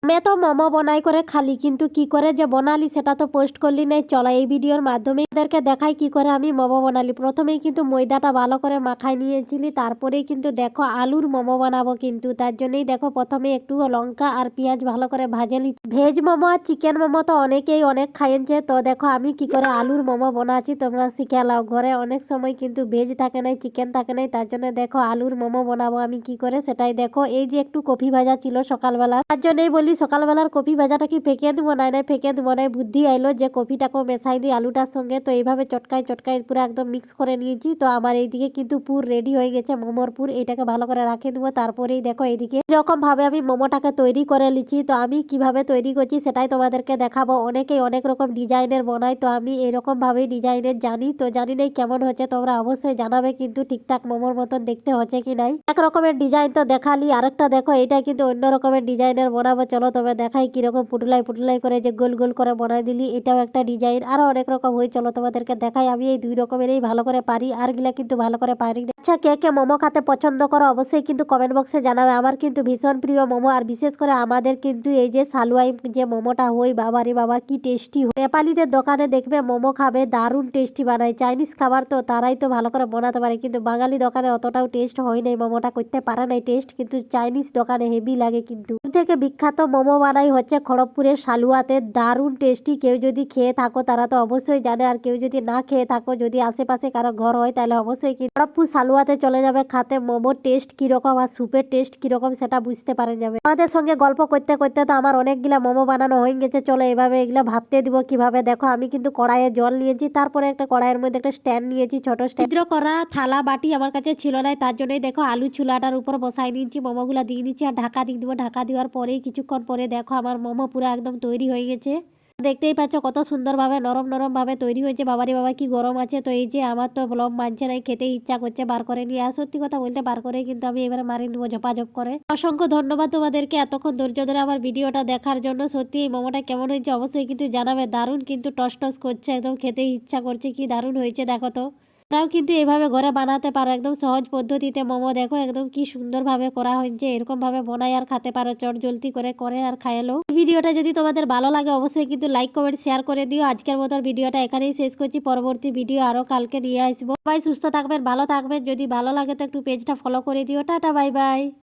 मैं तो মোমো বনাই করে খালি, কিন্তু কি করে যে বনালি সেটা তো পোস্ট করলি নাই। চলো এই ভিডিওর মাধ্যমে এদেরকে দেখাই কি করে আমি মোমো বানালি। প্রথমেই কিন্তু ময়দাটা ভালো করে মাখাই নিয়েছিলি, তারপরেই কিন্তু দেখো আলুর মোমো বানাবো। কিন্তু তার জন্যই দেখো প্রথমে একটু লঙ্কা আর পেঁয়াজ ভালো করে ভাজে নি। ভেজ মোমো আর চিকেন মোমো তো অনেকেই অনেক খাইছে, তো দেখো আমি কি করে আলুর মোমো বানাচ্ছি তোমরা শিখে নাও। ঘরে অনেক সময় কিন্তু ভেজ থাকে নাই, চিকেন থাকে নাই, তার জন্য দেখো আলুর মোমো বানাবো আমি কি করে সেটাই দেখো। এই যে একটু কফি ভাজা ছিল সকালবেলা, তার জন্যই বলি সকালবেলার কফি ভাজাটা কি ফেঁকে দেবো, নাই নাই ফেঁকে দেবো নাই। বুদ্ধি আইলো যে কফিটাকেও মেশাই দিই আলুটার সঙ্গে, তো এইভাবে চটকাই চটকাই পুরো একদম মিক্স করে নিয়েছি। তো আমার এইদিকে কিন্তু পুর রেডি হয়ে গেছে মোমোর পুর, এটাকে ভালো করে রাখে দেবো। তারপরেই দেখো এইদিকে এরকম ভাবে আমি মোমোটাকে তৈরি করে নিচ্ছি। তো আমি কিভাবে তৈরি করছি সেটাই তোমাদেরকে দেখাবো। অনেকেই অনেক রকম ডিজাইনের বানায়, তো আমি এরকম ভাবেই ডিজাইনের জানি। তো জানি নাই কেমন হচ্ছে, তোমরা অবশ্যই জানাবে কিন্তু ঠিকঠাক মোমোর মতন দেখতে হচ্ছে কি নাই। এক রকমের ডিজাইন তো দেখালি, আরেকটা দেখো এটা কিন্তু অন্য রকমের ডিজাইনের বানাবো। চলো তবে দেখাই কিরকম পুটলাই পুটলাই করে যে গোল গোল করে বানাই দিলি, এটাও একটা ডিজাইন। আরো অনেক রকম হয়ে, চলো তোমাদেরকে দেখাই। আমি এই দুই রকমেরই ভালো করে পারি, আর গুলা কিন্তু ভালো করে পারি না। আচ্ছা, কে কে মোমো খেতে পছন্দ করো অবশ্যই কিন্তু কমেন্ট বক্সে জানাবে। আমার কিন্তু ভীষণ প্রিয় মোমো, আর বিশেষ করে আমাদের কিন্তু এই যে সালুয়াই যে মোমোটা হই, বাবারে বাবা কি টেস্টি। নেপালিদের দোকানে দেখবে মোমো খাবে দারুণ টেস্টি বানায়। চাইনিজ খাবার তো তারাই তো ভালো করে বানাতে পারে, কিন্তু বাঙালি দোকানে অতটাও টেস্ট হয় নাই, মোমোটা করতে পারে নাই টেস্ট, কিন্তু চাইনিজ দোকানে হেভি লাগে। কিন্তু থেকে বিখ্যাত মোমো বানাই হচ্ছে খড়গপুরের সালুয়াতে, দারুণ টেস্টি। কেউ যদি খেয়ে থাকো তারা তো অবশ্যই জানে, আর কেউ যদি না খেয়ে থাকো, যদি আশেপাশে কারো ঘর হয়, তাহলে অবশ্যই কি খড়গপুর সালুয়াতে চলে যাবে খাতে। মোমোর টেস্ট কিরকম আর স্যুপের টেস্ট কিরকম সেটা বুঝতে পারেন যাবে। আমাদের সঙ্গে গল্প করতে করতে তো আমার অনেকগুলা মোমো বানানো হয়ে গেছে। চলো এভাবে এগুলা ভাবতে দিব কিভাবে। দেখো আমি কিন্তু কড়াইয়ে জল নিয়েছি, তারপরে একটা কড়াইয়ের মধ্যে একটা স্ট্যান্ড নিয়েছি, ছোট ছিদ্র করা থালা বাটি আমার কাছে ছিল না, তার জন্যই দেখো আলু চুলাটার উপর বসাই নিয়েছি, মোমোগুলা দিয়ে দিচ্ছি আর ঢাকা দিয়ে দেবো। ঢাকা দেওয়ার পরেই কিছুক্ষণ পরে দেখো আমার মোমো পুরো একদম তৈরি হয়ে গেছে। দেখতেই পাচ্ছ কত সুন্দরভাবে নরম নরম ভাবে তৈরি হয়েছে। বাবারি বাবা কি গরম আছে। তো এই যে আমার তো ব্লম মানছে নাই, খেতে ইচ্ছা করছে, বার করে নিয়ে আর সত্যি কথা বলতে বার করে কিন্তু আমি এবারে মারি দেবো ঝপাঝপ করে। অসংখ্য ধন্যবাদ তোমাদেরকে এতক্ষণ ধৈর্য ধরে আমার ভিডিওটা দেখার জন্য। সত্যি এই মোমোটা কেমন হয়েছে অবশ্যই কিন্তু জানাবে। দারুণ কিন্তু টস টস করছে, একদম খেতে ইচ্ছা করছে, কি দারুণ হয়েছে দেখো তো। তারাও কিন্তু এভাবে ঘরে বানাতে পারো, একদম সহজ পদ্ধতিতে মোমো। দেখো একদম কি সুন্দরভাবে করা হয়েছে, এরকম ভাবে বানাই আর খেতে পারো, চট জলদি করে আর খাইলো। ভিডিওটা যদি তোমাদের ভালো লাগে অবশ্যই কিন্তু লাইক কমেন্ট শেয়ার করে দিও। আজকের মতো ভিডিওটা এখানেই শেষ করছি, পরবর্তী ভিডিও আরো কালকে নিয়ে আসবো। সবাই সুস্থ থাকবেন, ভালো থাকবেন। যদি ভালো লাগে তো একটু পেজটা ফলো করে দিও। Tata, bye bye.